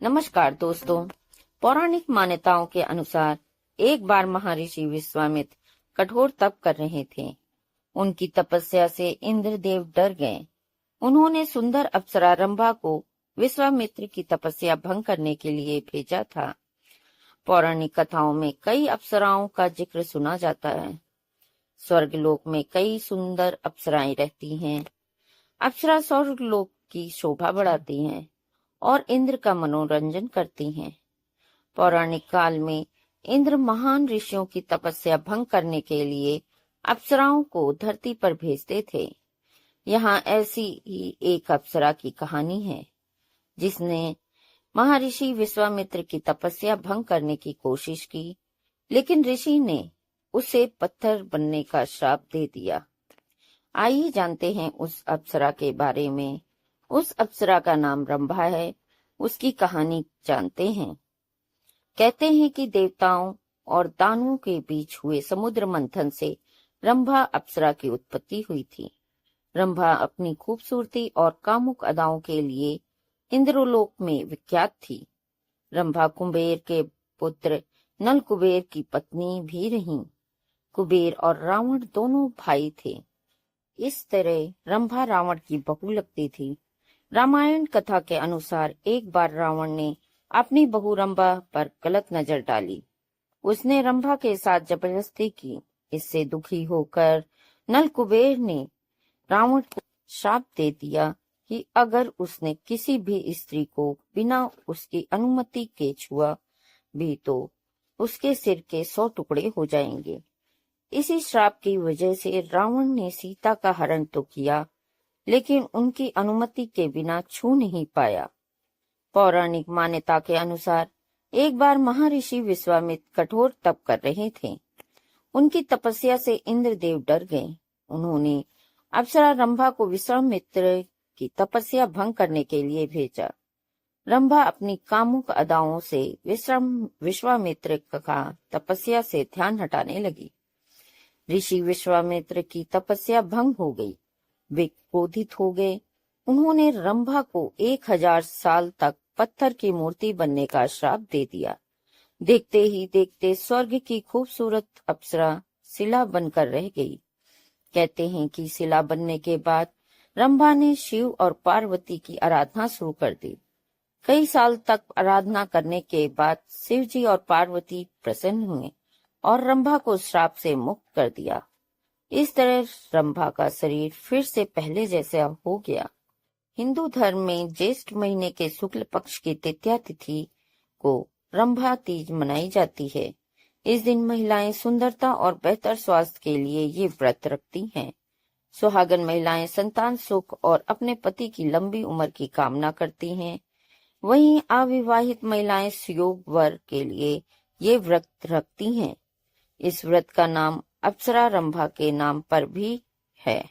नमस्कार दोस्तों। पौराणिक मान्यताओं के अनुसार एक बार महर्षि विश्वामित्र कठोर तप कर रहे थे। उनकी तपस्या से इंद्रदेव डर गए। उन्होंने सुंदर अप्सरा रंभा को विश्वामित्र की तपस्या भंग करने के लिए भेजा था। पौराणिक कथाओं में कई अप्सराओं का जिक्र सुना जाता है। स्वर्गलोक में कई सुंदर अप्सराएं रहती हैं। अप्सरा स्वर्गलोक की शोभा बढ़ाती हैं और इंद्र का मनोरंजन करती हैं। पौराणिक काल में इंद्र महान ऋषियों की तपस्या भंग करने के लिए अप्सराओं को धरती पर भेजते थे। यहाँ ऐसी ही एक अप्सरा की कहानी है जिसने महर्षि विश्वामित्र की तपस्या भंग करने की कोशिश की, लेकिन ऋषि ने उसे पत्थर बनने का श्राप दे दिया। आइए जानते हैं उस अप्सरा के बारे में। उस अप्सरा का नाम रंभा है। उसकी कहानी जानते हैं। कहते हैं कि देवताओं और दानवों के बीच हुए समुद्र मंथन से रंभा अप्सरा की उत्पत्ति हुई थी। रंभा अपनी खूबसूरती और कामुक अदाओं के लिए इंद्रलोक में विख्यात थी। रंभा कुबेर के पुत्र नल कुबेर की पत्नी भी रहीं। कुबेर और रावण दोनों भाई थे। इस तरह रंभा रावण की बहू लगती थी। रामायण कथा के अनुसार एक बार रावण ने अपनी बहू रंभा पर गलत नजर डाली। उसने रंभा के साथ जबरदस्ती की। इससे दुखी होकर नल कुबेर ने रावण को श्राप दे दिया कि अगर उसने किसी भी स्त्री को बिना उसकी अनुमति के छुआ भी तो उसके सिर के 100 टुकड़े हो जाएंगे। इसी श्राप की वजह से रावण ने सीता का हरण तो किया, लेकिन उनकी अनुमति के बिना छू नहीं पाया। पौराणिक मान्यता के अनुसार एक बार महर्षि विश्वामित्र कठोर तप कर रहे थे। उनकी तपस्या से इंद्रदेव डर गए। उन्होंने अप्सरा रंभा को विश्वामित्र की तपस्या भंग करने के लिए भेजा। रंभा अपनी कामुक अदाओं से विश्वामित्र का तपस्या से ध्यान हटाने लगी। ऋषि विश्वामित्र की तपस्या भंग हो गई। वे क्रोधित हो गए। उन्होंने रंभा को 1000 साल तक पत्थर की मूर्ति बनने का श्राप दे दिया। देखते ही देखते स्वर्ग की खूबसूरत अप्सरा शिला बनकर रह गई। कहते हैं कि शिला बनने के बाद रंभा ने शिव और पार्वती की आराधना शुरू कर दी। कई साल तक आराधना करने के बाद शिव जी और पार्वती प्रसन्न हुए और रंभा को श्राप से मुक्त कर दिया। इस तरह रंभा का शरीर फिर से पहले जैसा हो गया। हिंदू धर्म में ज्येष्ठ महीने के शुक्ल पक्ष की तृतीया तिथि को रंभा तीज मनाई जाती है। इस दिन महिलाएं सुंदरता और बेहतर स्वास्थ्य के लिए ये व्रत रखती हैं। सुहागन महिलाएं संतान सुख और अपने पति की लंबी उम्र की कामना करती हैं। वहीं अविवाहित महिलाएं सुयोग वर के लिए ये व्रत रखती हैं। इस व्रत का नाम अप्सरा रंभा के नाम पर भी है।